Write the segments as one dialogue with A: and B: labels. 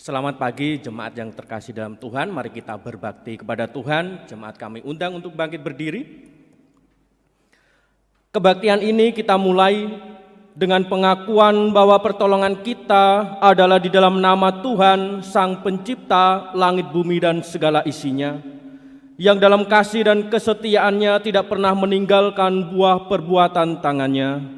A: Selamat pagi jemaat yang terkasih dalam Tuhan, mari kita berbakti kepada Tuhan. Jemaat kami undang untuk bangkit berdiri. Kebaktian ini kita mulai dengan pengakuan bahwa pertolongan kita adalah di dalam nama Tuhan, Sang Pencipta langit bumi dan segala isinya, yang dalam kasih dan kesetiaannya tidak pernah meninggalkan buah perbuatan tangannya.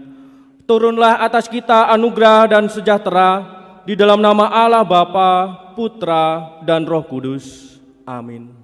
A: Turunlah atas kita anugerah dan sejahtera, di dalam nama Allah Bapa, Putra, dan Roh Kudus. Amin.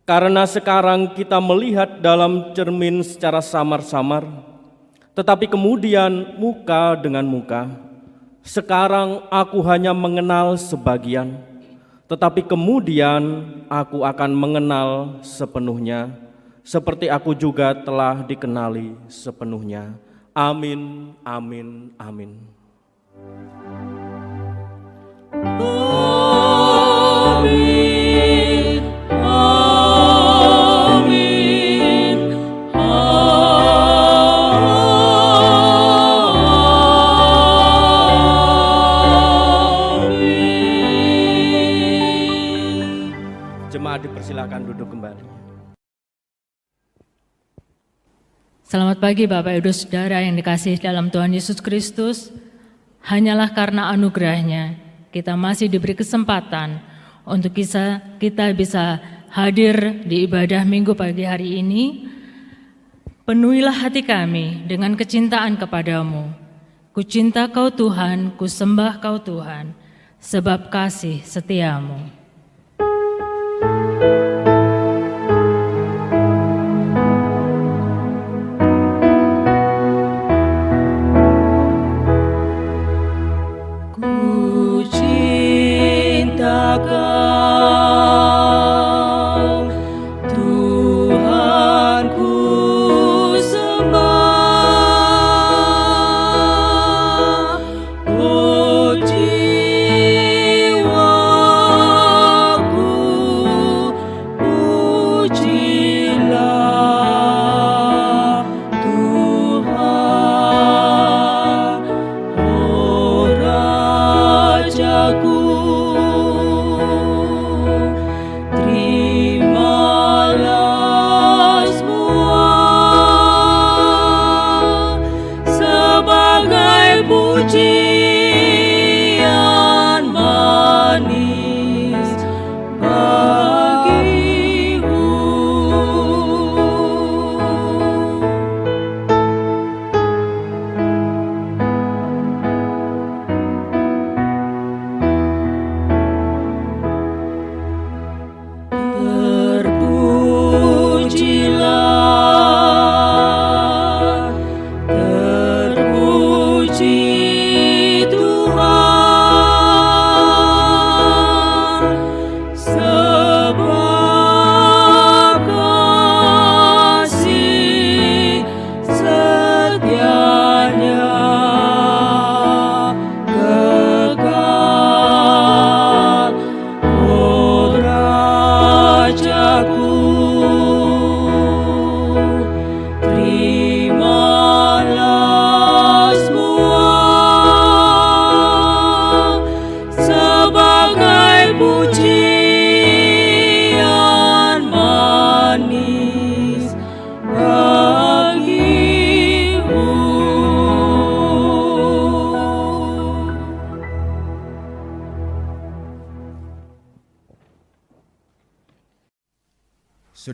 A: Karena sekarang kita melihat dalam cermin secara samar-samar, tetapi kemudian muka dengan muka. Sekarang aku hanya mengenal sebagian, tetapi kemudian aku akan mengenal sepenuhnya, seperti aku juga telah dikenali sepenuhnya. Amin, amin, amin.
B: Amin.
A: Dipersilakan duduk kembali.
B: Selamat pagi Bapak Ibu Saudara yang dikasihi dalam Tuhan Yesus Kristus. Hanyalah karena anugerah-Nya kita masih diberi kesempatan untuk kita bisa hadir di ibadah Minggu pagi hari ini. Penuhilah hati kami dengan kecintaan kepadamu. Ku cinta Kau Tuhan, ku sembah Kau Tuhan, sebab kasih setiamu.
C: Jiwaku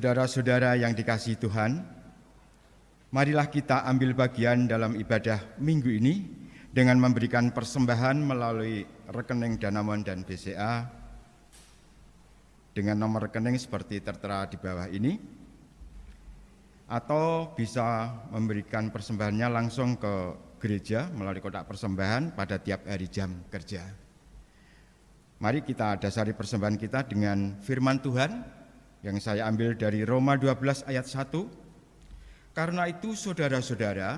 C: Saudara-saudara yang dikasihi Tuhan, marilah kita ambil bagian dalam ibadah minggu ini dengan memberikan persembahan melalui rekening Danamon dan BCA dengan nomor rekening seperti tertera di bawah ini, atau bisa memberikan persembahannya langsung ke gereja melalui kotak persembahan pada tiap hari jam kerja. Mari kita dasari persembahan kita dengan firman Tuhan yang saya ambil dari Roma 12 ayat 1. Karena itu saudara-saudara,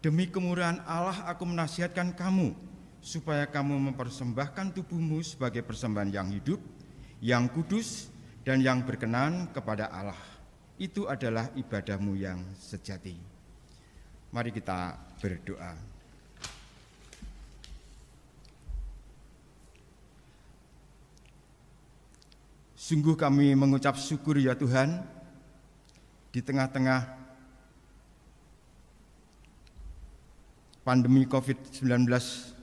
C: demi kemurahan Allah aku menasihatkan kamu, supaya kamu mempersembahkan tubuhmu sebagai persembahan yang hidup, yang kudus, dan yang berkenan kepada Allah. Itu adalah ibadahmu yang sejati. Mari kita berdoa. Sungguh kami mengucap syukur ya Tuhan, di tengah-tengah pandemi COVID-19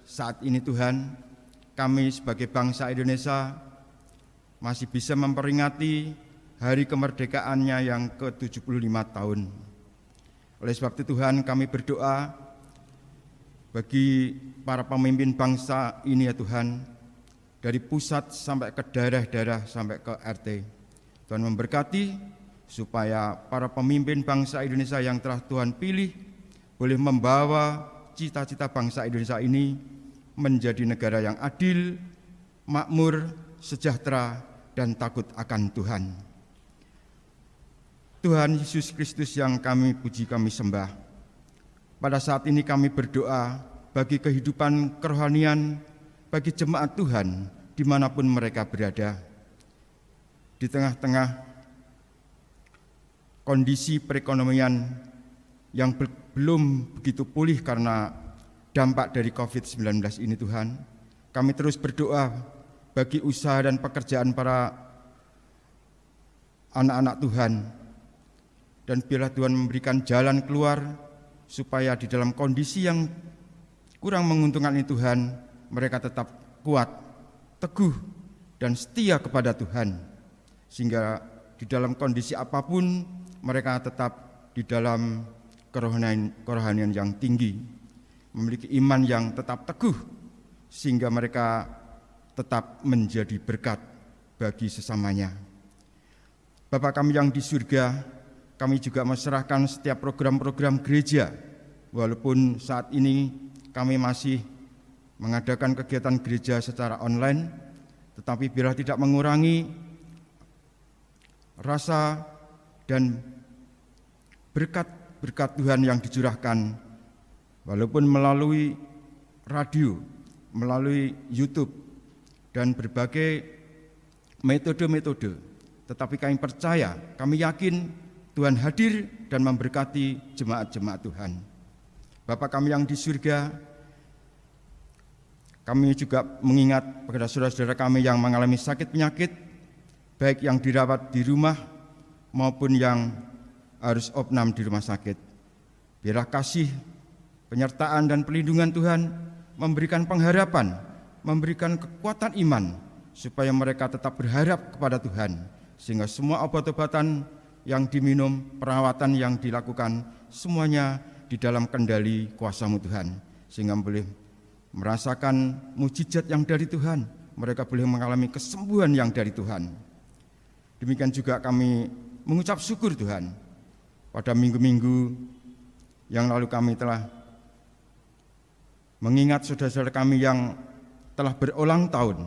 C: saat ini Tuhan, kami sebagai bangsa Indonesia masih bisa memperingati hari kemerdekaannya yang ke-75 tahun. Oleh sebab itu Tuhan, kami berdoa bagi para pemimpin bangsa ini ya Tuhan, dari pusat sampai ke daerah-daerah sampai ke RT. Tuhan memberkati supaya para pemimpin bangsa Indonesia yang telah Tuhan pilih boleh membawa cita-cita bangsa Indonesia ini menjadi negara yang adil, makmur, sejahtera, dan takut akan Tuhan. Tuhan Yesus Kristus yang kami puji, kami sembah, pada saat ini kami berdoa bagi kehidupan kerohanian, bagi jemaat Tuhan dimanapun mereka berada. Di tengah-tengah kondisi perekonomian yang belum begitu pulih karena dampak dari COVID-19 ini Tuhan, kami terus berdoa bagi usaha dan pekerjaan para anak-anak Tuhan, dan biarlah Tuhan memberikan jalan keluar supaya di dalam kondisi yang kurang menguntungkan ini Tuhan, mereka tetap kuat, teguh, dan setia kepada Tuhan, sehingga di dalam kondisi apapun mereka tetap di dalam kerohanian yang tinggi, memiliki iman yang tetap teguh, sehingga mereka tetap menjadi berkat bagi sesamanya. Bapa kami yang di surga, kami juga menyerahkan setiap program-program gereja, walaupun saat ini kami masih mengadakan kegiatan gereja secara online, tetapi biarlah tidak mengurangi rasa dan berkat Tuhan yang dicurahkan, walaupun melalui radio, melalui YouTube, dan berbagai metode-metode. Tetapi kami percaya, kami yakin Tuhan hadir dan memberkati jemaat-jemaat Tuhan. Bapa kami yang di surga, kami juga mengingat kepada saudara-saudara kami yang mengalami sakit penyakit, baik yang dirawat di rumah maupun yang harus opnam di rumah sakit. Biarlah kasih, penyertaan dan perlindungan Tuhan memberikan pengharapan, memberikan kekuatan iman, supaya mereka tetap berharap kepada Tuhan, sehingga semua obat-obatan yang diminum, perawatan yang dilakukan, semuanya di dalam kendali kuasa-Mu Tuhan, sehingga boleh merasakan mujizat yang dari Tuhan, mereka boleh mengalami kesembuhan yang dari Tuhan. Demikian juga kami mengucap syukur Tuhan, pada minggu-minggu yang lalu kami telah mengingat saudara-saudara kami yang telah berulang tahun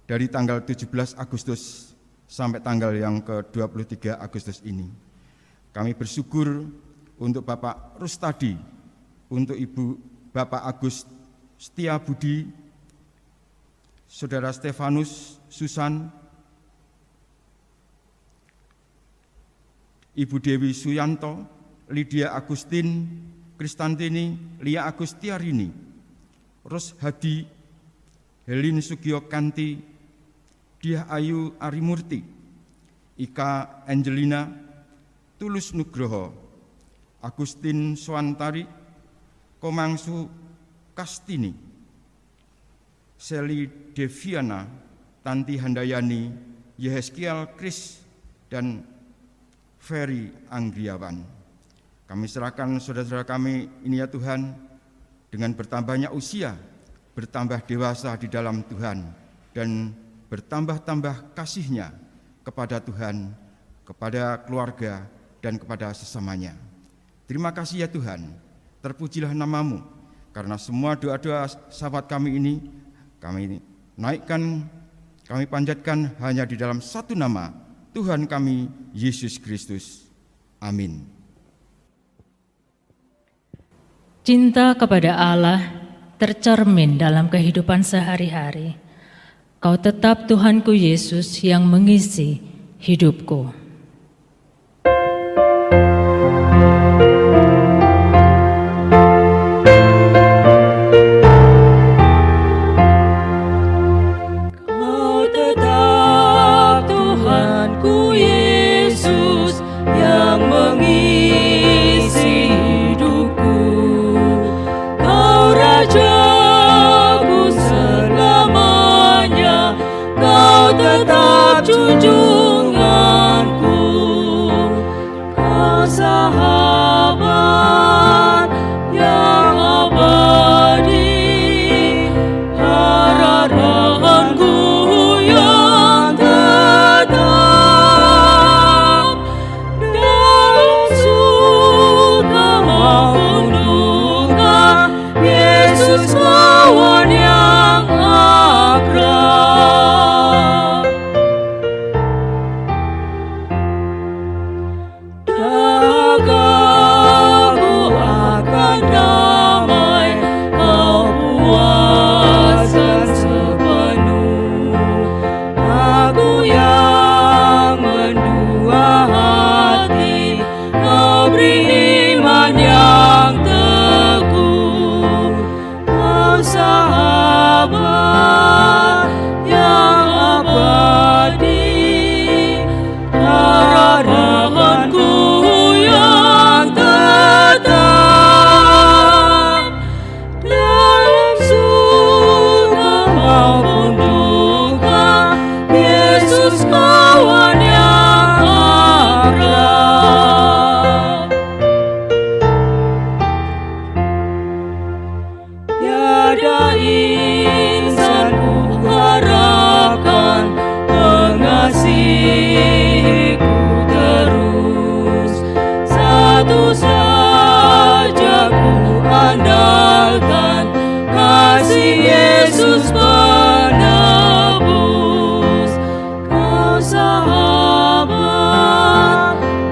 C: dari tanggal 17 Agustus sampai tanggal yang ke-23 Agustus ini. Kami bersyukur untuk Bapak Rustadi, untuk Ibu Bapak Agus Setia Budi, Saudara Stefanus Susan, Ibu Dewi Suyanto, Lydia Agustin, Kristantini, Lia Agustiarini, Ros Hadi, Helin Sugiokanti, Diah Ayu Arimurti, Ika Angelina, Tulus Nugroho, Agustin Swantari, Komangsu Kastini, Seli Deviana, Tanti Handayani, Yeheskiel Kris, dan Ferry Anggriawan. Kami serahkan saudara-saudara kami ini ya Tuhan, dengan bertambahnya usia, bertambah dewasa di dalam Tuhan, dan bertambah-tambah kasih-Nya kepada Tuhan, kepada keluarga, dan kepada sesamanya. Terima kasih ya Tuhan, terpujilah nama-Mu, karena semua doa-doa sahabat kami ini kami naikkan, kami panjatkan hanya di dalam satu nama, Tuhan kami, Yesus Kristus. Amin.
B: Cinta kepada Allah tercermin dalam kehidupan sehari-hari. Kau tetap Tuhanku Yesus yang mengisi hidupku. Kau tetap Tuhanku Yesus yang mengisi hidupku. Kau Rajaku selamanya, Kau tetap junjunganku. Kau sahabat yang abadi, harapanku yang tetap. Dalam suka maupun duka, Yesus kawan yang akrab. Dagaku akan damai, Kau puaskan sepenuh. Aku yang mendua hati, Kau beri iman yang teguh. Kau sahabat yang abadi, harapanku yang tetap. Dalam suka maupun duka, Yesus kawan yang akrab. Tiada insan ku harapkan mengasihiku terus. Satu saja ku andalkan, kasih Yesus penebus. Kau sahabat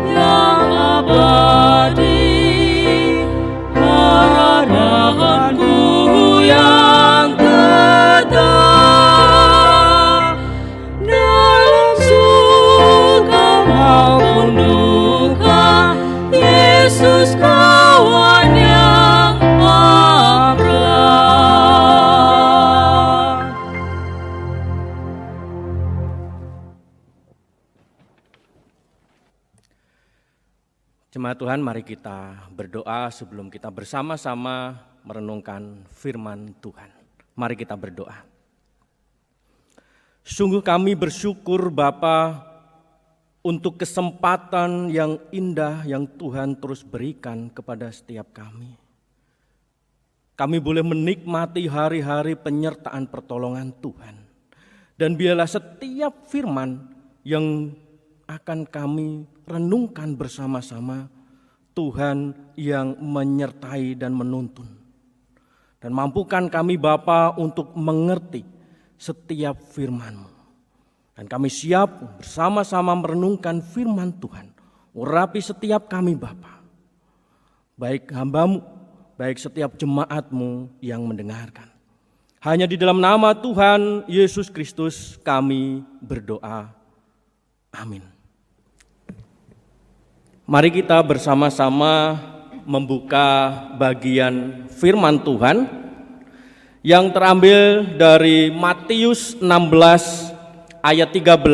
B: yang abadi, harapanku yang tetap. Dalam suka maupun duka, Yesus kawan yang akrab.
A: Jemaat Tuhan, mari kita berdoa sebelum kita bersama-sama merenungkan firman Tuhan. Mari kita berdoa. Sungguh kami bersyukur Bapa untuk kesempatan yang indah yang Tuhan terus berikan kepada setiap kami. Kami boleh menikmati hari-hari penyertaan pertolongan Tuhan. Dan biarlah setiap firman yang akan kami renungkan bersama-sama, Tuhan yang menyertai dan menuntun. Dan mampukan kami Bapa untuk mengerti setiap firman-Mu. Dan kami siap bersama-sama merenungkan firman Tuhan. Urapi setiap kami Bapa, baik hamba-Mu, baik setiap jemaat-Mu yang mendengarkan. Hanya di dalam nama Tuhan Yesus Kristus kami berdoa. Amin. Mari kita bersama-sama membuka bagian firman Tuhan yang terambil dari Matius 16 ayat 13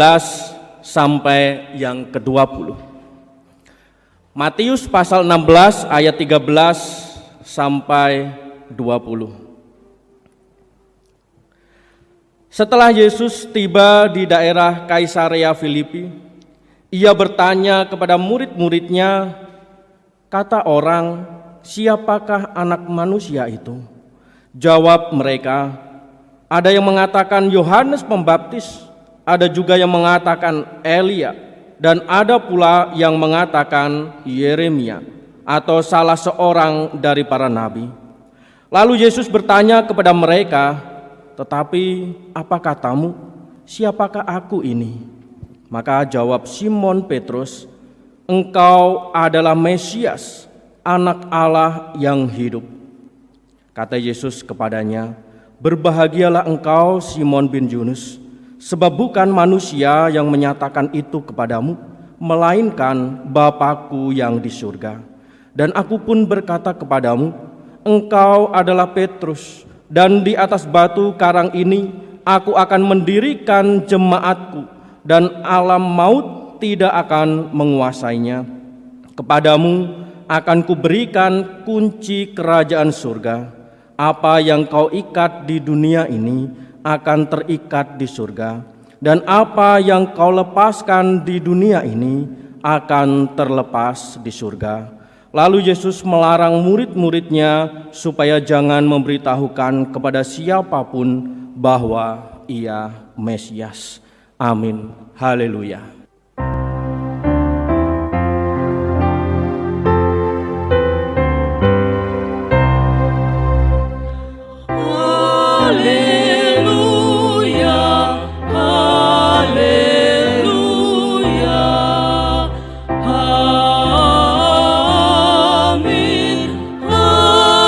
A: sampai yang ke-20. Matius pasal 16 ayat 13 sampai 20. Setelah Yesus tiba di daerah Kaisarea Filipi, Ia bertanya kepada murid-muridnya, "Kata orang, siapakah anak manusia itu?" Jawab mereka, "Ada yang mengatakan Yohanes Pembaptis, ada juga yang mengatakan Elia, dan ada pula yang mengatakan Yeremia atau salah seorang dari para nabi." Lalu Yesus bertanya kepada mereka, "Tetapi apa katamu? Siapakah aku ini?" Maka jawab Simon Petrus, "Engkau adalah Mesias, Anak Allah yang hidup." Kata Yesus kepadanya, "Berbahagialah engkau Simon bin Yunus, sebab bukan manusia yang menyatakan itu kepadamu, melainkan Bapa-Ku yang di surga. Dan aku pun berkata kepadamu, engkau adalah Petrus, dan di atas batu karang ini aku akan mendirikan jemaat-Ku, dan alam maut tidak akan menguasainya. Kepadamu akan kuberikan kunci kerajaan surga. Apa yang kau ikat di dunia ini akan terikat di surga, dan apa yang kau lepaskan di dunia ini akan terlepas di surga." Lalu Yesus melarang murid-muridnya supaya jangan memberitahukan kepada siapapun bahwa Ia Mesias. Amin. Haleluya.
B: Haleluya, haleluya, amin, amin.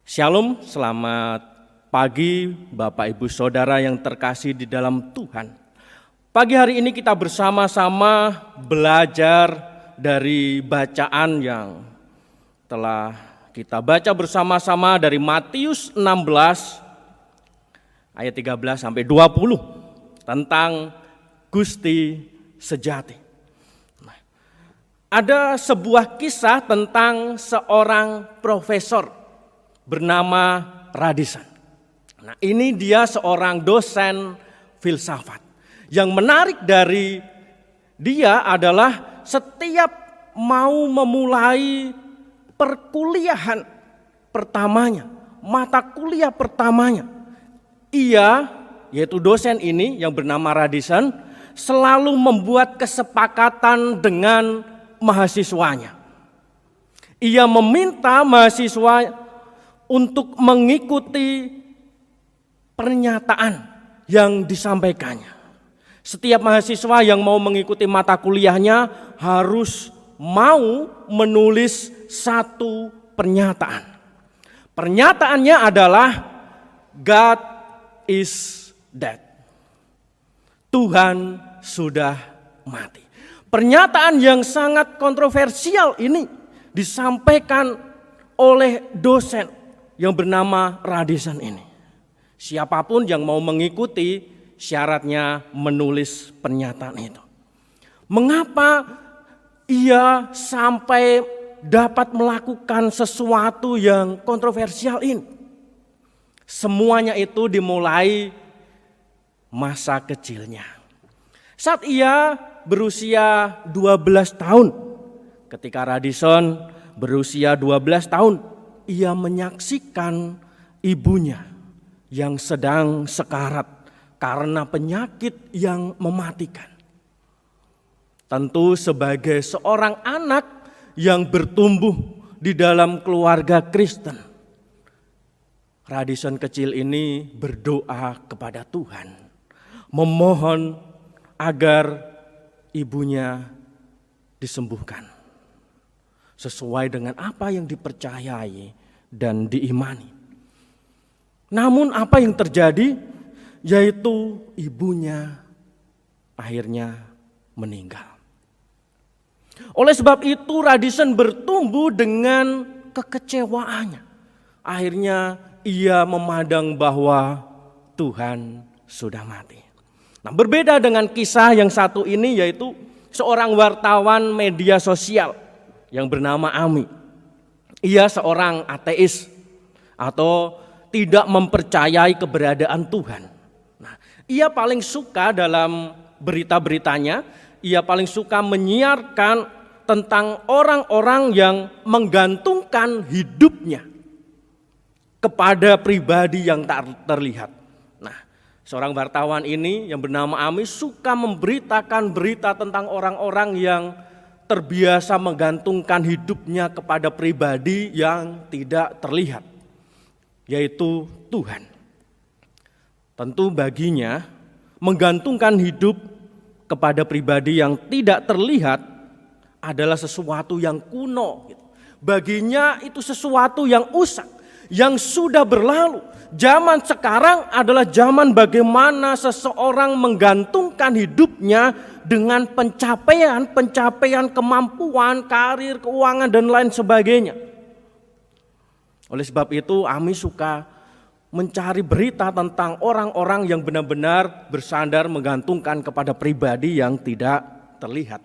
A: Shalom, selamat pagi Bapak Ibu Saudara yang terkasih di dalam Tuhan. Pagi hari ini kita bersama-sama belajar dari bacaan yang telah kita baca bersama-sama dari Matius 16 ayat 13 sampai 20 tentang Gusti sejati. Ada sebuah kisah tentang seorang profesor bernama Radisson. Nah, ini dia seorang dosen filsafat. Yang menarik dari dia adalah setiap mau memulai perkuliahan pertamanya, mata kuliah pertamanya, ia, yaitu dosen ini yang bernama Radisson, selalu membuat kesepakatan dengan mahasiswanya. Ia meminta mahasiswa untuk mengikuti pernyataan yang disampaikannya. Setiap mahasiswa yang mau mengikuti mata kuliahnya harus mau menulis satu pernyataan. Pernyataannya adalah God is dead. Tuhan sudah mati. Pernyataan yang sangat kontroversial ini disampaikan oleh dosen yang bernama Radisson ini. Siapapun yang mau mengikuti syaratnya menulis pernyataan itu. Mengapa ia sampai dapat melakukan sesuatu yang kontroversial ini? Semuanya itu dimulai masa kecilnya. Saat ia berusia 12 tahun, ketika Radisson berusia 12 tahun, ia menyaksikan ibunya yang sedang sekarat karena penyakit yang mematikan. Tentu sebagai seorang anak yang bertumbuh di dalam keluarga Kristen, Radisson kecil ini berdoa kepada Tuhan, memohon agar ibunya disembuhkan sesuai dengan apa yang dipercayai dan diimani. Namun apa yang terjadi? Yaitu ibunya akhirnya meninggal. Oleh sebab itu Radisson bertumbuh dengan kekecewaannya. Akhirnya ia memandang bahwa Tuhan sudah mati. Nah, berbeda dengan kisah yang satu ini, yaitu seorang wartawan media sosial yang bernama Ami. Ia seorang ateis atau tidak mempercayai keberadaan Tuhan. Nah, ia paling suka dalam berita-beritanya, ia paling suka menyiarkan tentang orang-orang yang menggantungkan hidupnya kepada pribadi yang tak terlihat. Nah, seorang wartawan ini yang bernama Ami suka memberitakan berita tentang orang-orang yang terbiasa menggantungkan hidupnya kepada pribadi yang tidak terlihat, yaitu Tuhan. Tentu baginya menggantungkan hidup kepada pribadi yang tidak terlihat adalah sesuatu yang kuno. Baginya itu sesuatu yang usang, yang sudah berlalu. Zaman sekarang adalah zaman bagaimana seseorang menggantungkan hidupnya dengan pencapaian kemampuan, karir, keuangan, dan lain sebagainya. Oleh sebab itu, Ami suka mencari berita tentang orang-orang yang benar-benar bersandar menggantungkan kepada pribadi yang tidak terlihat.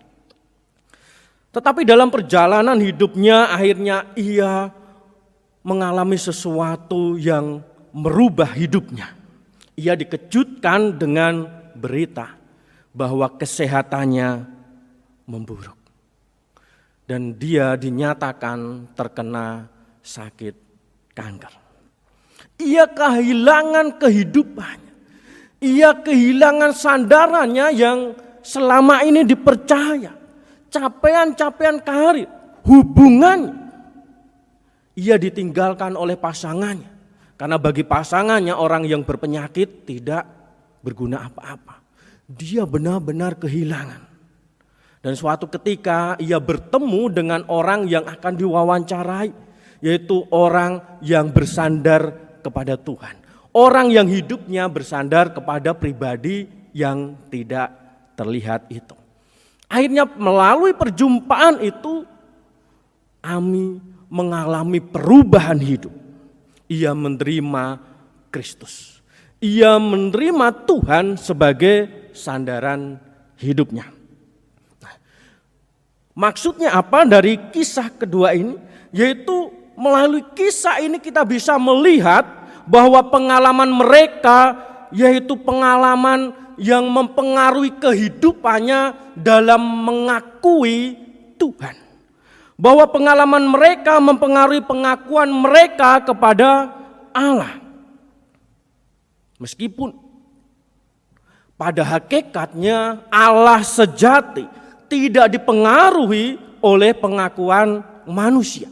A: Tetapi dalam perjalanan hidupnya akhirnya ia mengalami sesuatu yang merubah hidupnya. Ia dikejutkan dengan berita bahwa kesehatannya memburuk. Dan dia dinyatakan terkena sakit kanker. Ia kehilangan kehidupannya. Ia kehilangan sandarannya yang selama ini dipercaya. Capaian-capaian karir, hubungannya. Ia ditinggalkan oleh pasangannya. Karena bagi pasangannya orang yang berpenyakit tidak berguna apa-apa. Dia benar-benar kehilangan. Dan suatu ketika ia bertemu dengan orang yang akan diwawancarai. Yaitu orang yang bersandar kepada Tuhan. Orang yang hidupnya bersandar kepada pribadi yang tidak terlihat itu. Akhirnya melalui perjumpaan itu Ami mengalami perubahan hidup. Ia menerima Kristus. Ia menerima Tuhan sebagai sandaran hidupnya. Nah, maksudnya apa dari kisah kedua ini? Yaitu melalui kisah ini kita bisa melihat bahwa pengalaman mereka yaitu pengalaman yang mempengaruhi kehidupannya dalam mengakui Tuhan. Bahwa pengalaman mereka mempengaruhi pengakuan mereka kepada Allah. Meskipun pada hakikatnya Allah sejati tidak dipengaruhi oleh pengakuan manusia.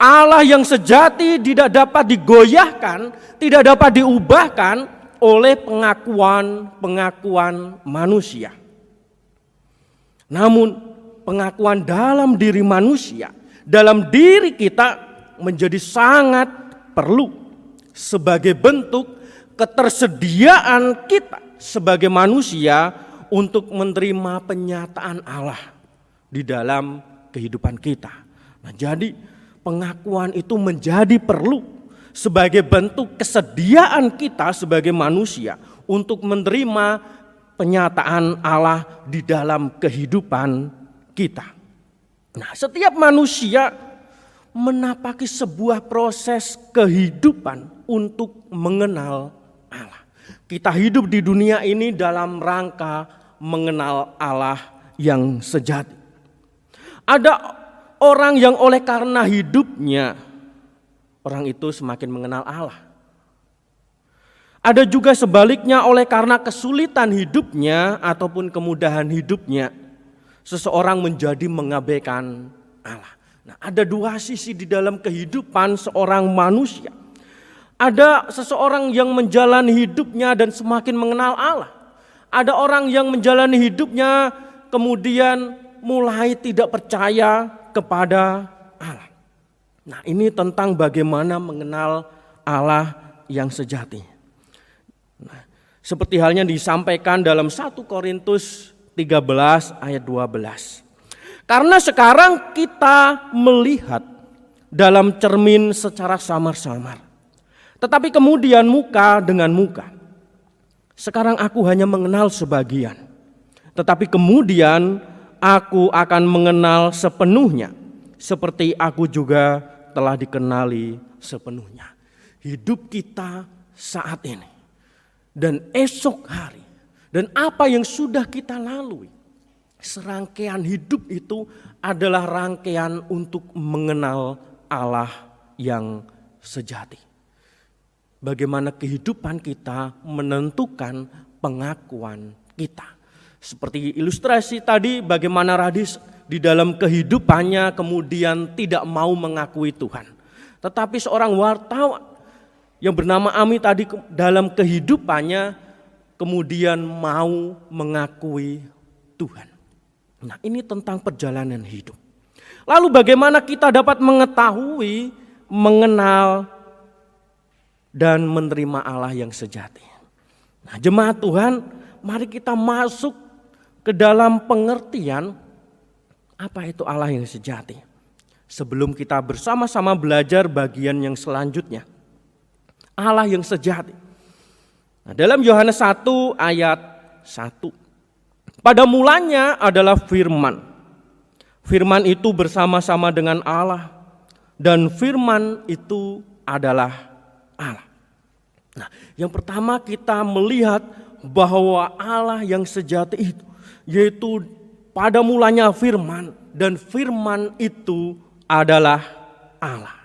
A: Allah yang sejati tidak dapat digoyahkan, tidak dapat diubahkan oleh pengakuan manusia. Namun pengakuan dalam diri manusia, dalam diri kita menjadi sangat perlu sebagai bentuk ketersediaan kita sebagai manusia untuk menerima penyataan Allah di dalam kehidupan kita. Nah, jadi pengakuan itu menjadi perlu sebagai bentuk kesediaan kita sebagai manusia untuk menerima penyataan Allah di dalam kehidupan kita. Nah, setiap manusia menapaki sebuah proses kehidupan untuk mengenal Allah. Kita hidup di dunia ini dalam rangka mengenal Allah yang sejati. Ada orang yang oleh karena hidupnya, orang itu semakin mengenal Allah. Ada juga sebaliknya oleh karena kesulitan hidupnya ataupun kemudahan hidupnya, seseorang menjadi mengabaikan Allah. Nah, ada dua sisi di dalam kehidupan seorang manusia. Ada seseorang yang menjalani hidupnya dan semakin mengenal Allah. Ada orang yang menjalani hidupnya kemudian mulai tidak percaya kepada Allah. Nah, ini tentang bagaimana mengenal Allah yang sejati. Nah, seperti halnya disampaikan dalam 1 Korintus 13 ayat 12. Karena sekarang kita melihat dalam cermin secara samar-samar. Tetapi kemudian muka dengan muka. Sekarang aku hanya mengenal sebagian. Tetapi kemudian aku akan mengenal sepenuhnya. Seperti aku juga telah dikenali sepenuhnya. hidup kita saat ini dan esok hari dan apa yang sudah kita lalui. Serangkaian hidup itu adalah rangkaian untuk mengenal Allah yang sejati. Bagaimana kehidupan kita menentukan pengakuan kita. Seperti ilustrasi tadi, bagaimana Radis di dalam kehidupannya kemudian tidak mau mengakui Tuhan. Tetapi seorang wartawan yang bernama Ami tadi dalam kehidupannya kemudian mau mengakui Tuhan. Nah, ini tentang perjalanan hidup. Lalu bagaimana kita dapat mengetahui, mengenal, dan menerima Allah yang sejati. Nah, jemaat Tuhan, mari kita masuk ke dalam pengertian apa itu Allah yang sejati. Sebelum kita bersama-sama belajar bagian yang selanjutnya. Allah yang sejati. Nah, dalam Yohanes 1 ayat 1. Pada mulanya adalah firman. Firman itu bersama-sama dengan Allah. Dan firman itu adalah Allah. Nah, yang pertama kita melihat bahwa Allah yang sejati itu, yaitu pada mulanya firman, dan firman itu adalah Allah.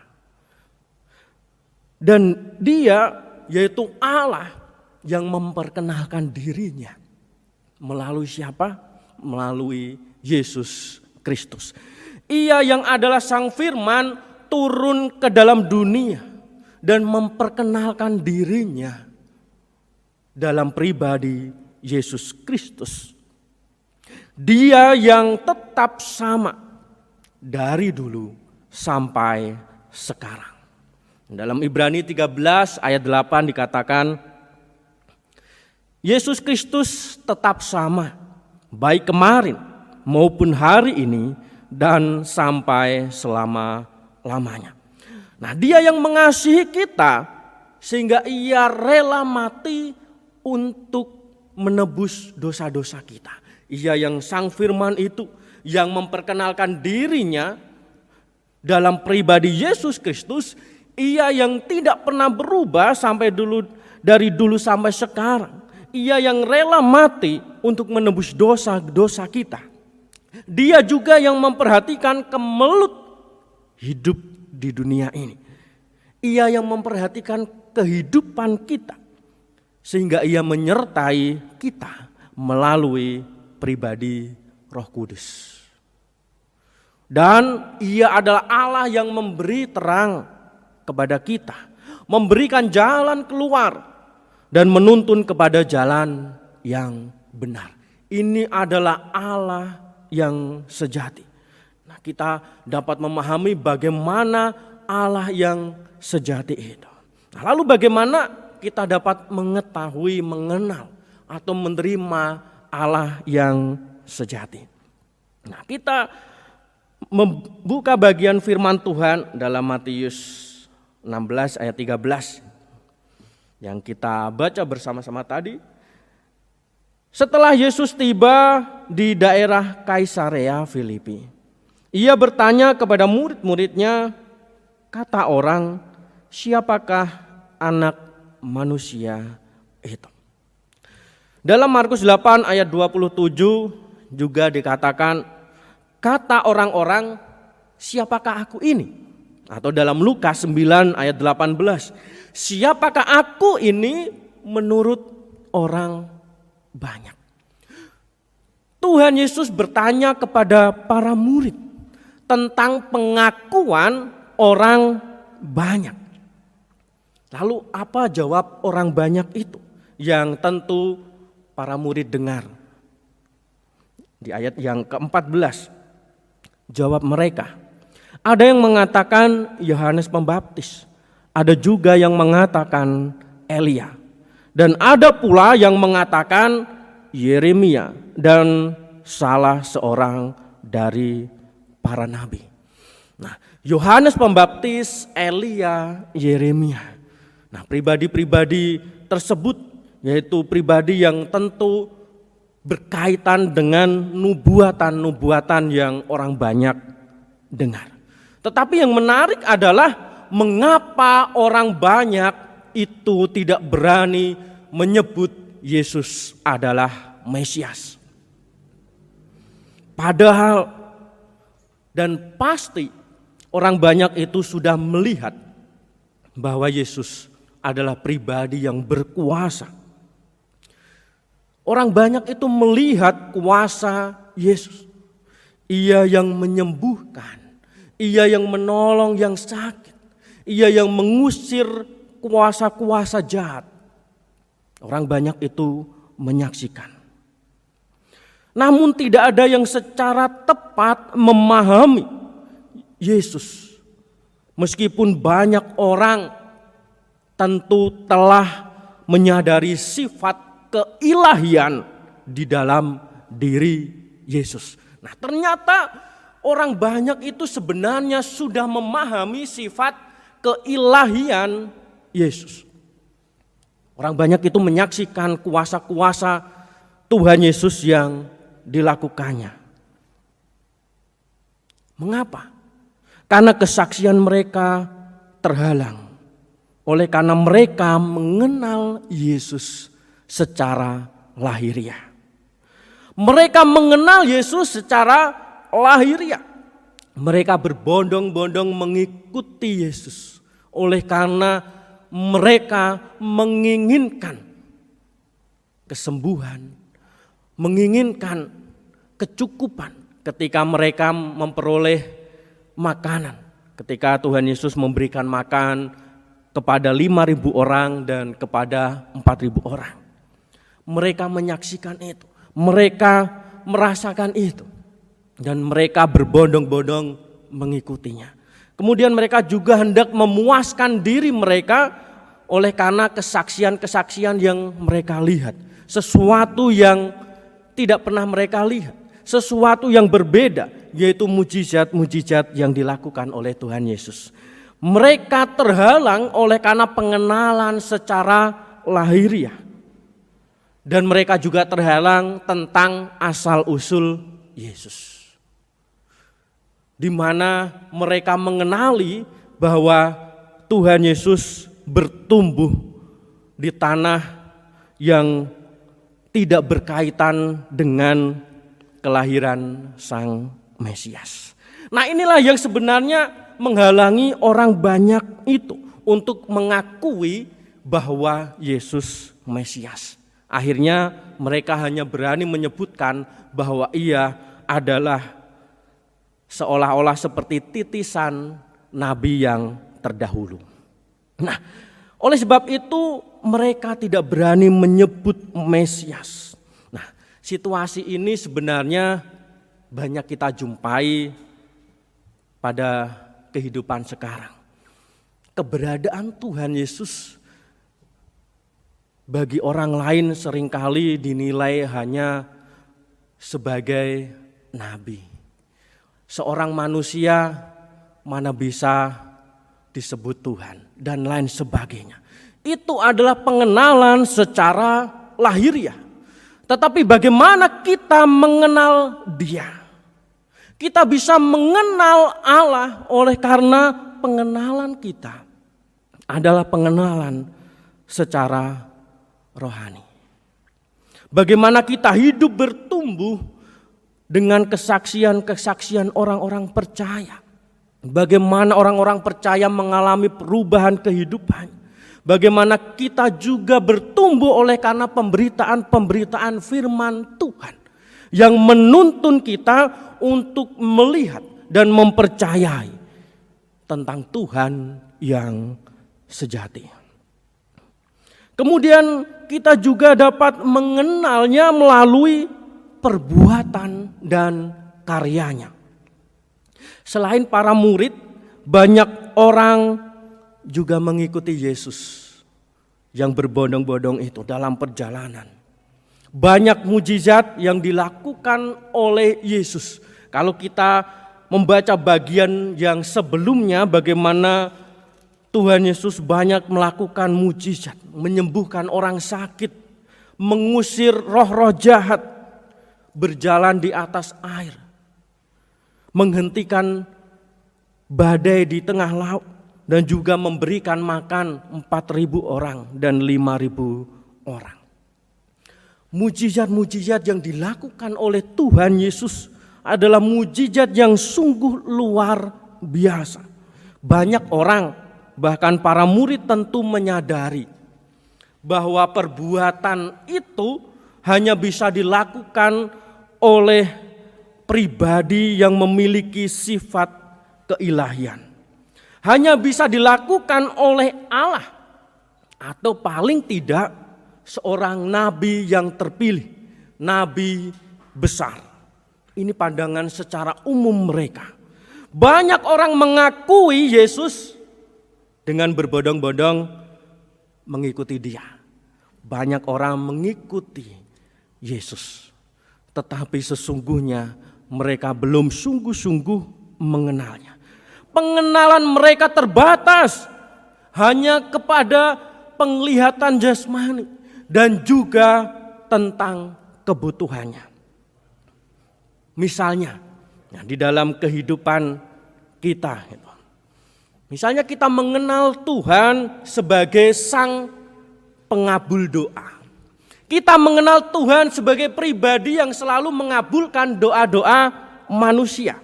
A: Dan dia yaitu Allah yang memperkenalkan dirinya. Melalui siapa? Melalui Yesus Kristus. Ia yang adalah sang firman turun ke dalam dunia dan memperkenalkan dirinya dalam pribadi Yesus Kristus. Dia yang tetap sama dari dulu sampai sekarang. Dalam Ibrani 13 ayat 8 dikatakan, Yesus Kristus tetap sama, baik kemarin maupun hari ini dan sampai selama-lamanya. Nah, dia yang mengasihi kita sehingga ia rela mati untuk menebus dosa-dosa kita. Ia yang sang firman itu yang memperkenalkan dirinya dalam pribadi Yesus Kristus. Ia yang tidak pernah berubah dari dulu sampai sekarang. Ia yang rela mati untuk menebus dosa-dosa kita. Dia juga yang memperhatikan kemelut hidup di dunia ini. Ia yang memperhatikan kehidupan kita. Sehingga ia menyertai kita melalui pribadi Roh Kudus. Dan ia adalah Allah yang memberi terang kepada kita. Memberikan jalan keluar. Dan menuntun kepada jalan yang benar. Ini adalah Allah yang sejati. Nah, kita dapat memahami bagaimana Allah yang sejati itu. Nah, lalu bagaimana kita dapat mengetahui, mengenal atau menerima Allah yang sejati. Nah, kita membuka bagian firman Tuhan dalam Matius 16 ayat 13. Yang kita baca bersama-sama tadi. Setelah Yesus tiba di daerah Kaisarea Filipi, ia bertanya kepada murid-muridnya, kata orang, siapakah anak manusia itu? Dalam Markus 8 ayat 27 juga dikatakan, kata orang-orang, siapakah aku ini? Atau dalam Lukas 9 ayat 18, siapakah aku ini menurut orang banyak? Tuhan Yesus bertanya kepada para murid tentang pengakuan orang banyak. Lalu apa jawab orang banyak itu? Yang tentu para murid dengar. Di ayat yang ke-14, jawab mereka. Ada yang mengatakan Yohanes Pembaptis, ada juga yang mengatakan Elia, dan ada pula yang mengatakan Yeremia dan salah seorang dari para nabi. Nah, Yohanes Pembaptis, Elia, Yeremia. Nah, pribadi-pribadi tersebut yaitu pribadi yang tentu berkaitan dengan nubuatan-nubuatan yang orang banyak dengar. Tetapi yang menarik adalah mengapa orang banyak itu tidak berani menyebut Yesus adalah Mesias. Padahal dan pasti orang banyak itu sudah melihat bahwa Yesus adalah pribadi yang berkuasa. Orang banyak itu melihat kuasa Yesus. Ia yang menyembuhkan, Ia yang menolong yang sakit, Ia yang mengusir kuasa-kuasa jahat. Orang banyak itu menyaksikan. Namun tidak ada yang secara tepat memahami Yesus. Meskipun banyak orang tentu telah menyadari sifat keilahian di dalam diri Yesus. Nah, ternyata orang banyak itu sebenarnya sudah memahami sifat keilahian Yesus. Orang banyak itu menyaksikan kuasa-kuasa Tuhan Yesus yang dilakukannya. Mengapa? Karena kesaksian mereka terhalang. Oleh karena mereka mengenal Yesus secara lahiriah. Mereka mengenal Yesus secara lahiriah. Mereka berbondong-bondong mengikuti Yesus. Oleh karena mereka menginginkan kesembuhan, menginginkan kecukupan ketika mereka memperoleh makanan. Ketika Tuhan Yesus memberikan makan kepada 5.000 orang dan kepada 4.000 orang. Mereka menyaksikan itu, mereka merasakan itu. Dan mereka berbondong-bondong mengikutinya. Kemudian mereka juga hendak memuaskan diri mereka oleh karena kesaksian-kesaksian yang mereka lihat. Sesuatu yang tidak pernah mereka lihat. Sesuatu yang berbeda, yaitu mujizat-mujizat yang dilakukan oleh Tuhan Yesus. Mereka terhalang oleh karena pengenalan secara lahiriah. Dan mereka juga terhalang tentang asal-usul Yesus. Di mana mereka mengenali bahwa Tuhan Yesus bertumbuh di tanah yang tidak berkaitan dengan kelahiran Sang Mesias. Nah, inilah yang sebenarnya menghalangi orang banyak itu untuk mengakui bahwa Yesus Mesias. Akhirnya mereka hanya berani menyebutkan bahwa Ia adalah seolah-olah seperti titisan nabi yang terdahulu. Nah, oleh sebab itu mereka tidak berani menyebut Mesias. Nah, situasi ini sebenarnya banyak kita jumpai pada kehidupan sekarang. Keberadaan Tuhan Yesus bagi orang lain seringkali dinilai hanya sebagai nabi. Seorang manusia mana bisa disebut Tuhan dan lain sebagainya. Itu adalah pengenalan secara lahiriah. Tetapi bagaimana kita mengenal Dia? Kita bisa mengenal Allah oleh karena pengenalan kita adalah pengenalan secara rohani. Bagaimana kita hidup bertumbuh dengan kesaksian-kesaksian orang-orang percaya. Bagaimana orang-orang percaya mengalami perubahan kehidupan. Bagaimana kita juga bertumbuh oleh karena pemberitaan-pemberitaan firman Tuhan. Yang menuntun kita untuk melihat dan mempercayai tentang Tuhan yang sejati. Kemudian kita juga dapat mengenalnya melalui perbuatan dan karyanya. Selain para murid, banyak orang juga mengikuti Yesus yang berbondong-bondong itu dalam perjalanan. Banyak mujizat yang dilakukan oleh Yesus. Kalau kita membaca bagian yang sebelumnya, bagaimana Tuhan Yesus banyak melakukan mujizat, menyembuhkan orang sakit, mengusir roh-roh jahat, berjalan di atas air, menghentikan badai di tengah laut, dan juga memberikan makan 4.000 orang dan 5.000 orang. Mujizat-mujizat yang dilakukan oleh Tuhan Yesus adalah mujizat yang sungguh luar biasa. Banyak orang, bahkan para murid tentu menyadari bahwa perbuatan itu hanya bisa dilakukan oleh pribadi yang memiliki sifat keilahian. Hanya bisa dilakukan oleh Allah atau paling tidak seorang nabi yang terpilih, nabi besar. Ini pandangan secara umum mereka. Banyak orang mengakui Yesus dengan berbondong-bondong mengikuti dia. Banyak orang mengikuti Yesus, tetapi sesungguhnya mereka belum sungguh-sungguh mengenalnya. Pengenalan mereka terbatas hanya kepada penglihatan jasmani dan juga tentang kebutuhannya. Misalnya di dalam kehidupan kita, misalnya kita mengenal Tuhan sebagai Sang Pengabul doa. Kita mengenal Tuhan sebagai pribadi yang selalu mengabulkan doa-doa manusia.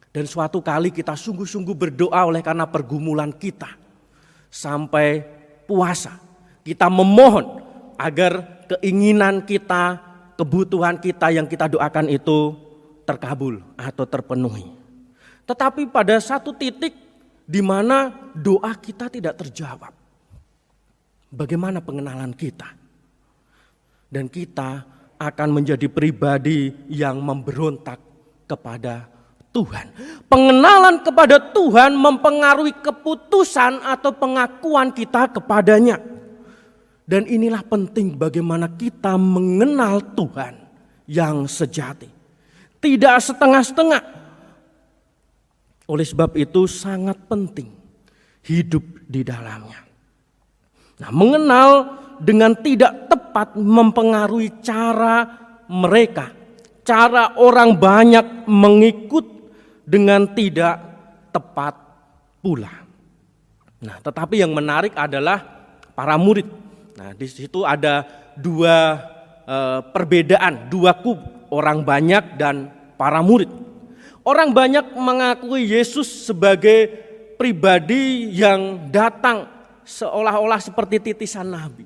A: Dan suatu kali kita sungguh-sungguh berdoa oleh karena pergumulan kita. Sampai puasa. Kita memohon agar keinginan kita, kebutuhan kita yang kita doakan itu terkabul atau terpenuhi. Tetapi pada satu titik di mana doa kita tidak terjawab. Bagaimana pengenalan kita? Dan kita akan menjadi pribadi yang memberontak kepada Tuhan. Pengenalan kepada Tuhan mempengaruhi keputusan atau pengakuan kita kepadanya. Dan inilah penting bagaimana kita mengenal Tuhan yang sejati. Tidak setengah-setengah. Oleh sebab itu sangat penting hidup di dalamnya. Nah, mengenal dengan tidak tepat mempengaruhi cara mereka. Cara orang banyak mengikut dengan tidak tepat pula. Nah, tetapi yang menarik adalah para murid. Nah, di situ ada dua perbedaan, dua kubu, orang banyak dan para murid. Orang banyak mengakui Yesus sebagai pribadi yang datang seolah-olah seperti titisan nabi.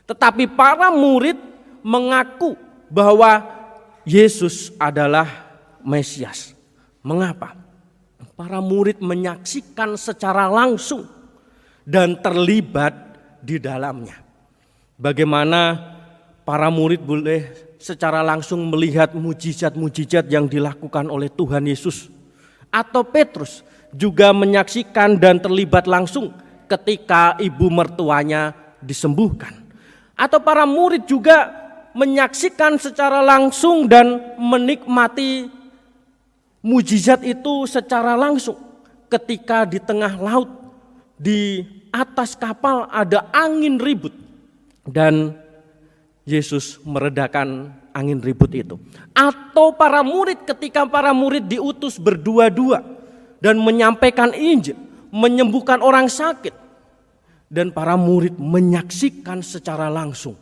A: Tetapi para murid mengaku bahwa Yesus adalah Mesias. Mengapa? Para murid menyaksikan secara langsung dan terlibat di dalamnya. Bagaimana para murid boleh secara langsung melihat mujizat-mujizat yang dilakukan oleh Tuhan Yesus. Atau Petrus juga menyaksikan dan terlibat langsung ketika ibu mertuanya disembuhkan. Atau para murid juga menyaksikan secara langsung dan menikmati mujizat itu secara langsung ketika di tengah laut, di atas kapal ada angin ribut dan Yesus meredakan angin ribut itu. Atau para murid ketika para murid diutus berdua-dua dan menyampaikan Injil, menyembuhkan orang sakit. Dan para murid menyaksikan secara langsung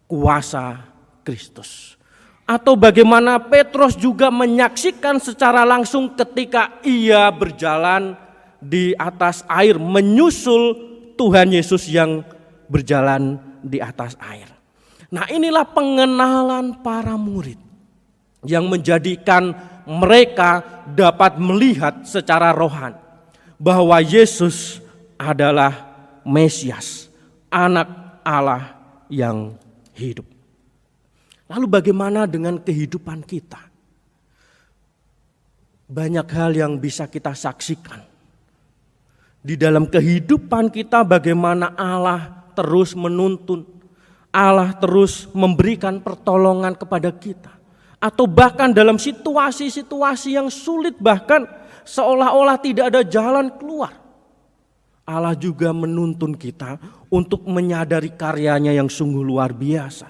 A: kuasa Kristus. Atau bagaimana Petrus juga menyaksikan secara langsung ketika ia berjalan di atas air, menyusul Tuhan Yesus yang berjalan di atas air. Nah, inilah pengenalan para murid yang menjadikan mereka dapat melihat secara rohani bahwa Yesus adalah Mesias, anak Allah yang hidup. Lalu bagaimana dengan kehidupan kita? Banyak hal yang bisa kita saksikan. Di dalam kehidupan kita bagaimana Allah terus menuntun, Allah terus memberikan pertolongan kepada kita. Atau bahkan dalam situasi-situasi yang sulit, bahkan seolah-olah tidak ada jalan keluar, Allah juga menuntun kita untuk menyadari karyanya yang sungguh luar biasa.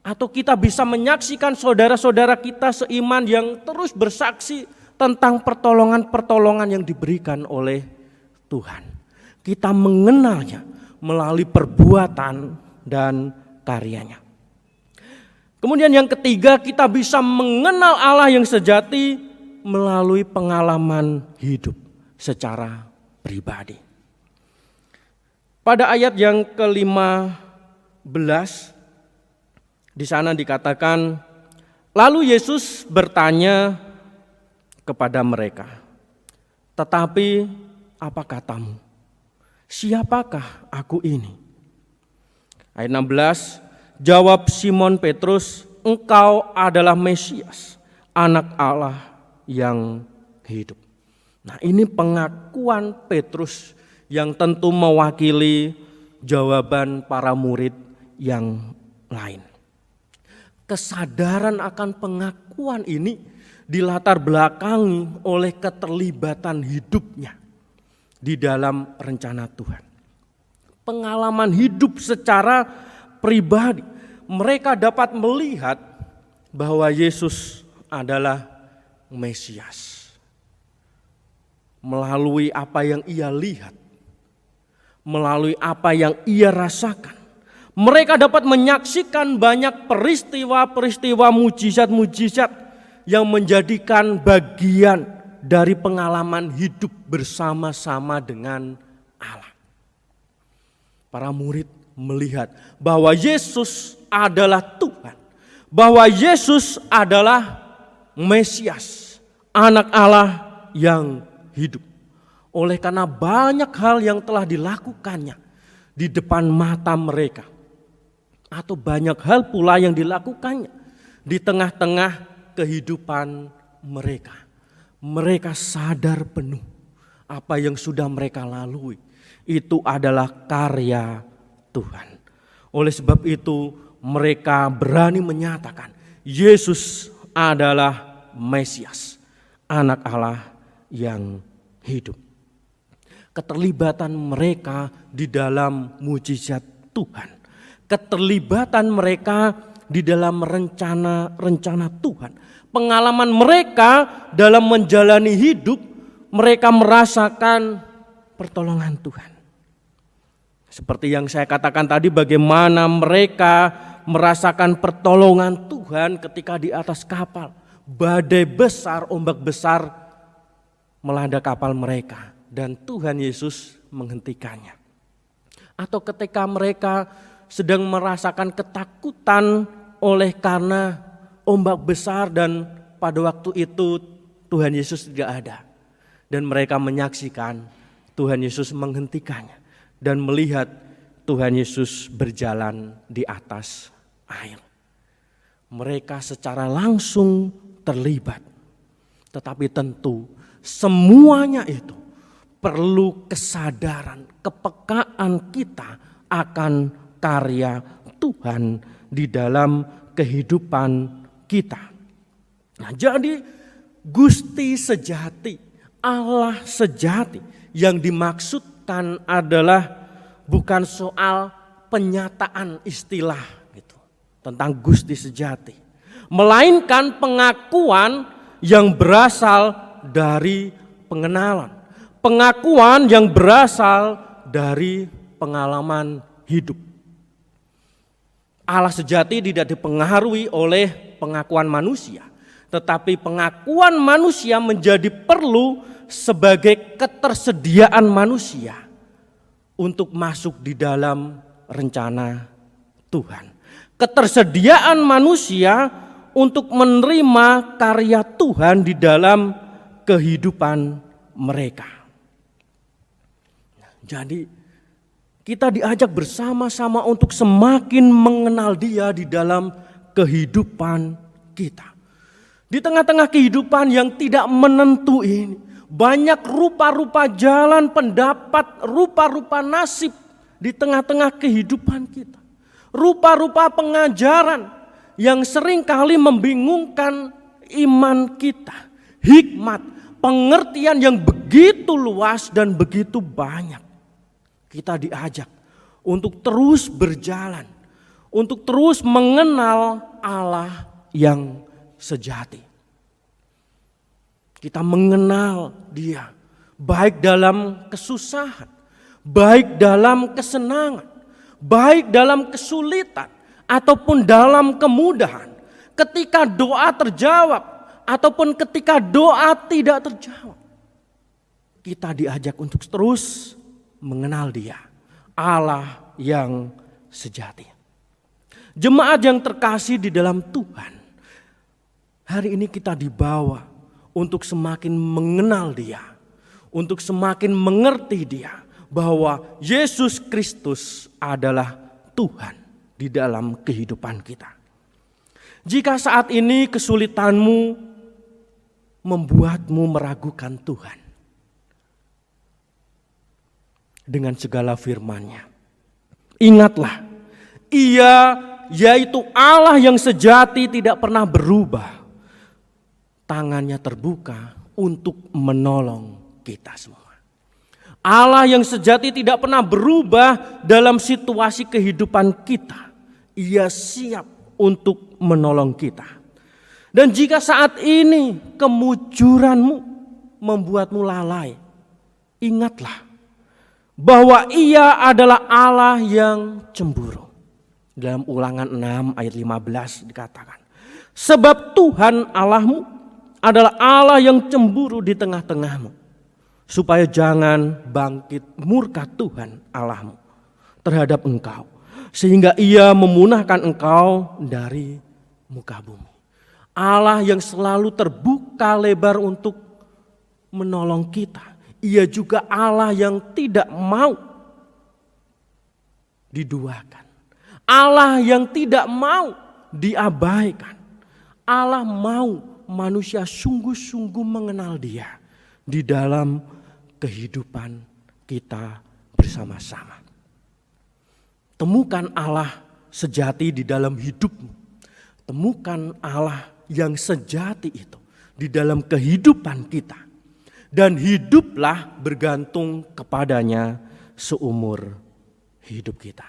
A: Atau kita bisa menyaksikan saudara-saudara kita seiman yang terus bersaksi tentang pertolongan-pertolongan yang diberikan oleh Tuhan. Kita mengenalnya melalui perbuatan dan karyanya. Kemudian yang ketiga, kita bisa mengenal Allah yang sejati melalui pengalaman hidup secara pribadi. Pada ayat yang ke-15 di sana dikatakan, lalu Yesus bertanya kepada mereka, "Tetapi apa katamu? Siapakah aku ini?" Ayat 16, jawab Simon Petrus, "Engkau adalah Mesias, Anak Allah yang hidup." Nah, ini pengakuan Petrus yang tentu mewakili jawaban para murid yang lain. Kesadaran akan pengakuan ini dilatar belakangi oleh keterlibatan hidupnya di dalam rencana Tuhan. Pengalaman hidup secara pribadi, mereka dapat melihat bahwa Yesus adalah Mesias. Melalui apa yang ia lihat, melalui apa yang ia rasakan, mereka dapat menyaksikan banyak peristiwa-peristiwa mujizat-mujizat yang menjadikan bagian dari pengalaman hidup bersama-sama dengan Allah. Para murid melihat bahwa Yesus adalah Tuhan, bahwa Yesus adalah Mesias, Anak Allah yang hidup. Oleh karena banyak hal yang telah dilakukannya di depan mata mereka, atau banyak hal pula yang dilakukannya di tengah-tengah kehidupan mereka. Mereka sadar penuh apa yang sudah mereka lalui itu adalah karya Tuhan. Oleh sebab itu mereka berani menyatakan Yesus adalah Mesias, Anak Allah yang hidup. Keterlibatan mereka di dalam mujizat Tuhan, keterlibatan mereka di dalam rencana Tuhan, pengalaman mereka dalam menjalani hidup, mereka merasakan pertolongan Tuhan. Seperti yang saya katakan tadi, bagaimana mereka merasakan pertolongan Tuhan ketika di atas kapal. Badai besar, ombak besar melanda kapal mereka dan Tuhan Yesus menghentikannya. Atau ketika mereka sedang merasakan ketakutan oleh karena ombak besar dan pada waktu itu Tuhan Yesus tidak ada. Dan mereka menyaksikan Tuhan Yesus menghentikannya dan melihat Tuhan Yesus berjalan di atas air. Mereka secara langsung terlibat. Tetapi tentu semuanya itu perlu kesadaran, kepekaan kita akan karya Tuhan di dalam kehidupan kita. Nah, jadi Gusti sejati, Allah sejati yang dimaksudkan adalah bukan soal penyataan istilah gitu tentang Gusti sejati, melainkan pengakuan yang berasal dari pengenalan, pengakuan yang berasal dari pengalaman hidup. Allah sejati tidak dipengaruhi oleh pengakuan manusia, tetapi pengakuan manusia menjadi perlu sebagai ketersediaan manusia untuk masuk di dalam rencana Tuhan. Ketersediaan manusia untuk menerima karya Tuhan di dalam kehidupan mereka. Jadi kita diajak bersama-sama untuk semakin mengenal Dia di dalam kehidupan kita. Di tengah-tengah kehidupan yang tidak menentu ini, banyak rupa-rupa jalan, pendapat, rupa-rupa nasib di tengah-tengah kehidupan kita. Rupa-rupa pengajaran yang seringkali membingungkan iman kita. Hikmat, pengertian yang begitu luas dan begitu banyak. Kita diajak untuk terus berjalan, untuk terus mengenal Allah yang sejati. Kita mengenal Dia baik dalam kesusahan, baik dalam kesenangan, baik dalam kesulitan, ataupun dalam kemudahan. Ketika doa terjawab, ataupun ketika doa tidak terjawab, kita diajak untuk terus mengenal Dia, Allah yang sejati. Jemaat yang terkasih di dalam Tuhan, hari ini kita dibawa untuk semakin mengenal Dia, untuk semakin mengerti Dia, bahwa Yesus Kristus adalah Tuhan di dalam kehidupan kita. Jika saat ini kesulitanmu membuatmu meragukan Tuhan dengan segala firman-Nya, ingatlah, Ia yaitu Allah yang sejati tidak pernah berubah. Tangannya terbuka untuk menolong kita semua. Allah yang sejati tidak pernah berubah dalam situasi kehidupan kita. Ia siap untuk menolong kita. Dan jika saat ini kemujuranmu membuatmu lalai, ingatlah bahwa Ia adalah Allah yang cemburu. Dalam Ulangan 6 ayat 15 dikatakan, sebab Tuhan Allahmu adalah Allah yang cemburu di tengah-tengahmu, supaya jangan bangkit murka Tuhan Allahmu terhadap engkau, sehingga Ia memunahkan engkau dari muka bumi. Allah yang selalu terbuka lebar untuk menolong kita. Ia juga Allah yang tidak mau diduakan, Allah yang tidak mau diabaikan. Allah mau manusia sungguh-sungguh mengenal Dia di dalam kehidupan kita bersama-sama. Temukan Allah sejati di dalam hidupmu. Temukan Allah yang sejati itu di dalam kehidupan kita. Dan hiduplah bergantung kepadanya seumur hidup kita.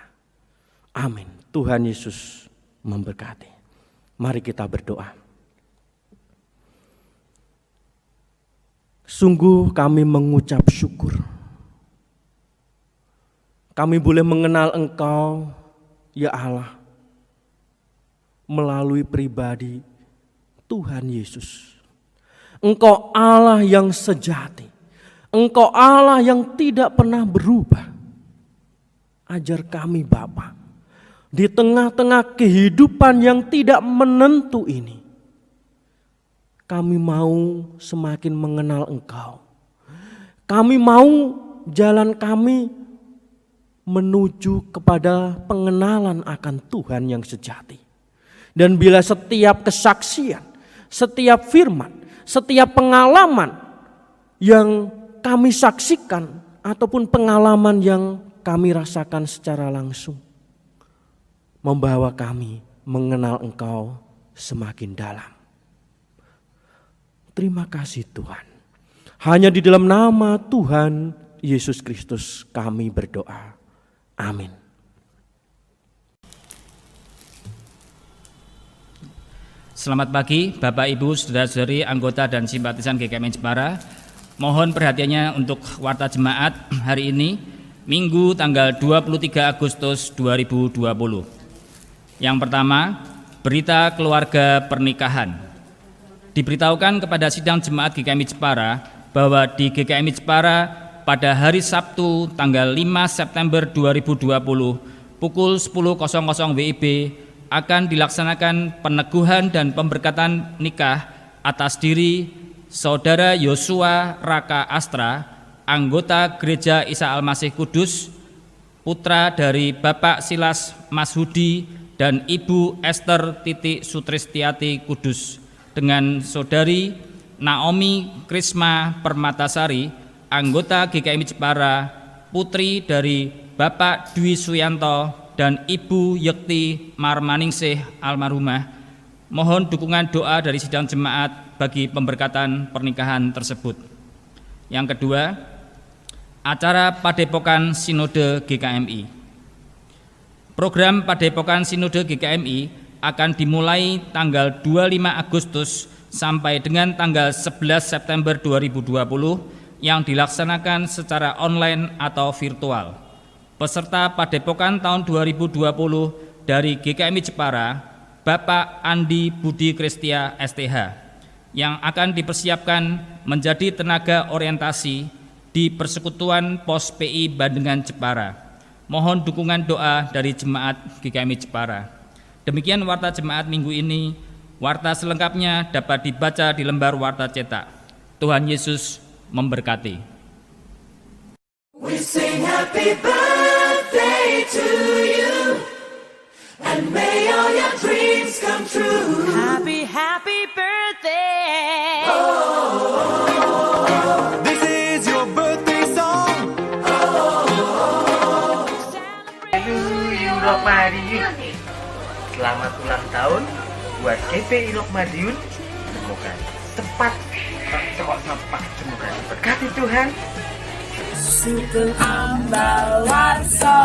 A: Amin. Tuhan Yesus memberkati. Mari kita berdoa. Sungguh kami mengucap syukur. Kami boleh mengenal Engkau, ya Allah, melalui pribadi Tuhan Yesus. Engkau Allah yang sejati. Engkau Allah yang tidak pernah berubah. Ajar kami Bapa, di tengah-tengah kehidupan yang tidak menentu ini, kami mau semakin mengenal Engkau. Kami mau jalan kami menuju kepada pengenalan akan Tuhan yang sejati. Dan bila setiap kesaksian, setiap firman, setiap pengalaman yang kami saksikan ataupun pengalaman yang kami rasakan secara langsung membawa kami mengenal Engkau semakin dalam. Terima kasih Tuhan. Hanya di dalam nama Tuhan Yesus Kristus kami berdoa. Amin.
D: Selamat pagi Bapak Ibu, Saudara-saudari, anggota dan simpatisan GKMI Jepara. Mohon perhatiannya untuk warta jemaat hari ini, Minggu tanggal 23 Agustus 2020. Yang pertama, berita keluarga pernikahan. Diberitahukan kepada sidang jemaat GKMI Jepara bahwa di GKMI Jepara pada hari Sabtu tanggal 5 September 2020 pukul 10.00 WIB akan dilaksanakan peneguhan dan pemberkatan nikah atas diri Saudara Yosua Raka Astra, anggota Gereja Isa Al-Masih Kudus, putra dari Bapak Silas Mashudi dan Ibu Esther Titik Sutristiati Kudus, dengan Saudari Naomi Krisma Permatasari, anggota GKMI Jepara, putri dari Bapak Dwi Suyanto dan Ibu Yekti Marmaningsih almarhumah. Mohon dukungan doa dari sidang jemaat bagi pemberkatan pernikahan tersebut. Yang kedua, acara Padepokan Sinode GKMI. Program Padepokan Sinode GKMI akan dimulai tanggal 25 Agustus sampai dengan tanggal 11 September 2020 yang dilaksanakan secara online atau virtual. Peserta Padepokan tahun 2020 dari GKMI Jepara, Bapak Andi Budi Kristia STH, yang akan dipersiapkan menjadi tenaga orientasi di Persekutuan Pos PI Bandengan Jepara. Mohon dukungan doa dari Jemaat GKMI Jepara. Demikian warta jemaat minggu ini. Warta selengkapnya dapat dibaca di lembar warta cetak. Tuhan Yesus memberkati.
E: We sing happy birthday to you, and may all your dreams come true.
F: Happy, happy birthday.
G: This is your birthday song.
H: Ilok Madiun. Selamat ulang tahun buat GPI Ilok Madiun. Semoga tepat semoga diberkati Tuhan.
F: Sugeng Ambawarso,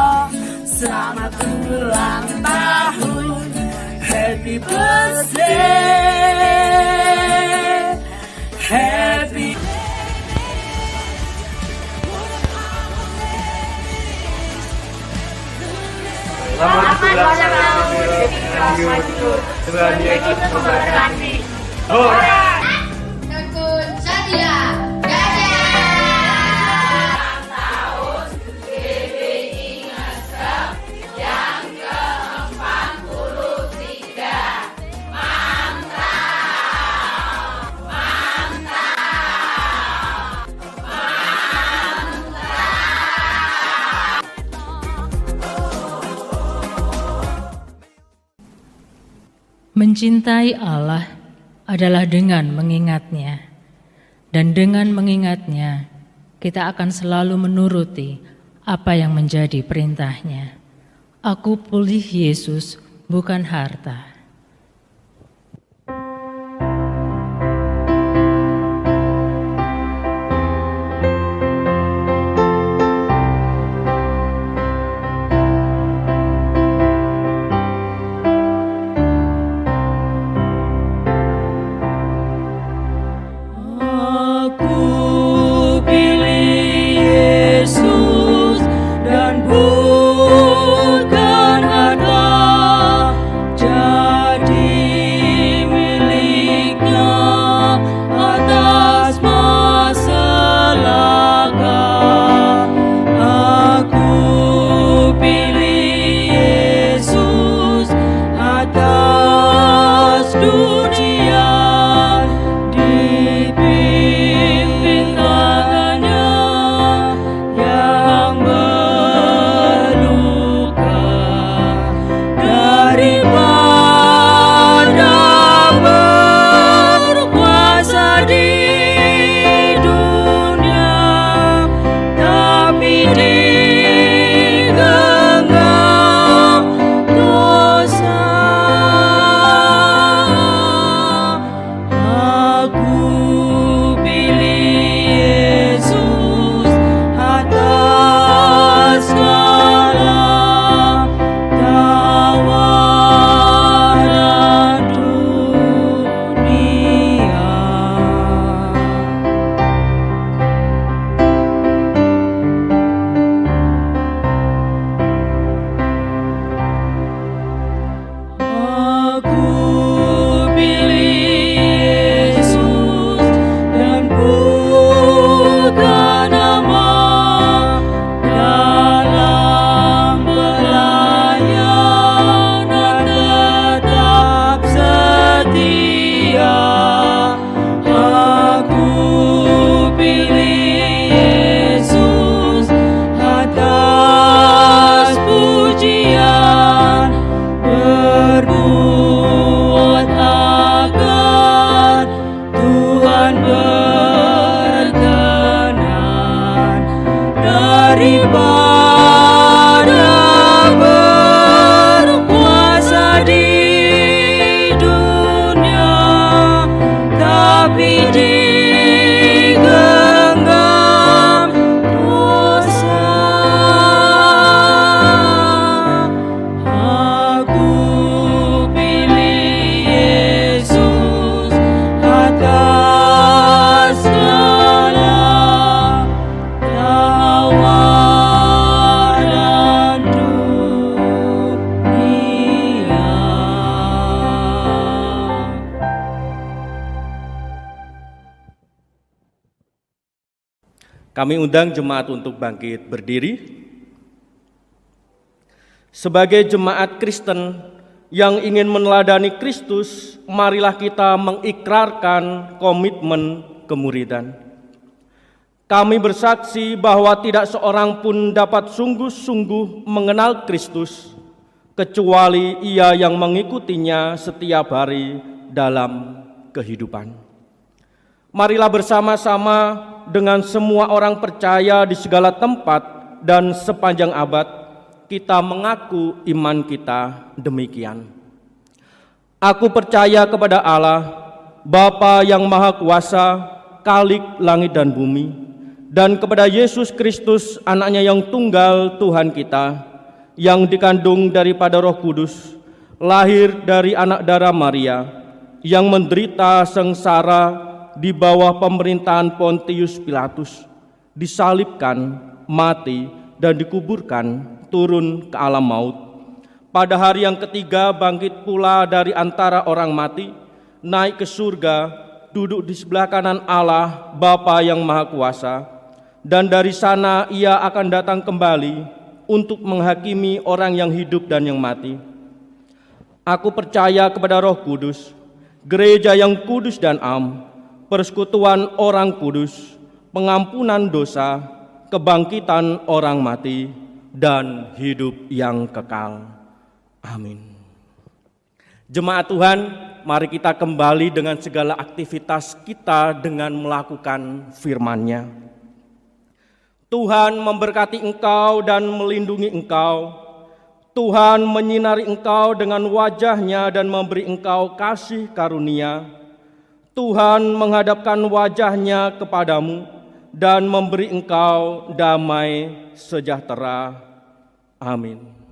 F: selamat ulang tahun. Happy birthday. Happy
H: Selamat ulang tahun. Tuhan Yesus memberkati.
I: Tekun Sadia.
B: Mencintai Allah adalah dengan mengingatnya, dan dengan mengingatnya kita akan selalu menuruti apa yang menjadi perintahnya. Aku pilih Yesus, bukan harta.
F: dan bukan harta.
A: Kami undang jemaat untuk bangkit berdiri. Sebagai jemaat Kristen yang ingin meneladani Kristus, marilah kita mengikrarkan komitmen kemuridan. Kami bersaksi bahwa tidak seorang pun dapat sungguh-sungguh mengenal Kristus, kecuali ia yang mengikutinya setiap hari dalam kehidupan. Marilah bersama-sama dengan semua orang percaya di segala tempat dan sepanjang abad, kita mengaku iman kita demikian. Aku percaya kepada Allah, Bapa yang Maha Kuasa, Khalik langit dan bumi, dan kepada Yesus Kristus, anaknya yang tunggal Tuhan kita, yang dikandung daripada Roh Kudus, lahir dari anak darah Maria, yang menderita sengsara di bawah pemerintahan Pontius Pilatus, disalibkan, mati, dan dikuburkan, turun ke alam maut. Pada hari yang ketiga bangkit pula dari antara orang mati, naik ke surga, duduk di sebelah kanan Allah, Bapa yang Maha Kuasa, dan dari sana ia akan datang kembali untuk menghakimi orang yang hidup dan yang mati. Aku percaya kepada Roh Kudus, gereja yang kudus dan am, persekutuan orang kudus, pengampunan dosa, kebangkitan orang mati, dan hidup yang kekal. Amin. Jemaat Tuhan, mari kita kembali dengan segala aktivitas kita dengan melakukan firman-Nya. Tuhan memberkati engkau dan melindungi engkau. Tuhan menyinari engkau dengan wajah-Nya dan memberi engkau kasih karunia. Tuhan menghadapkan wajah-Nya kepadamu dan memberi engkau damai sejahtera. Amin.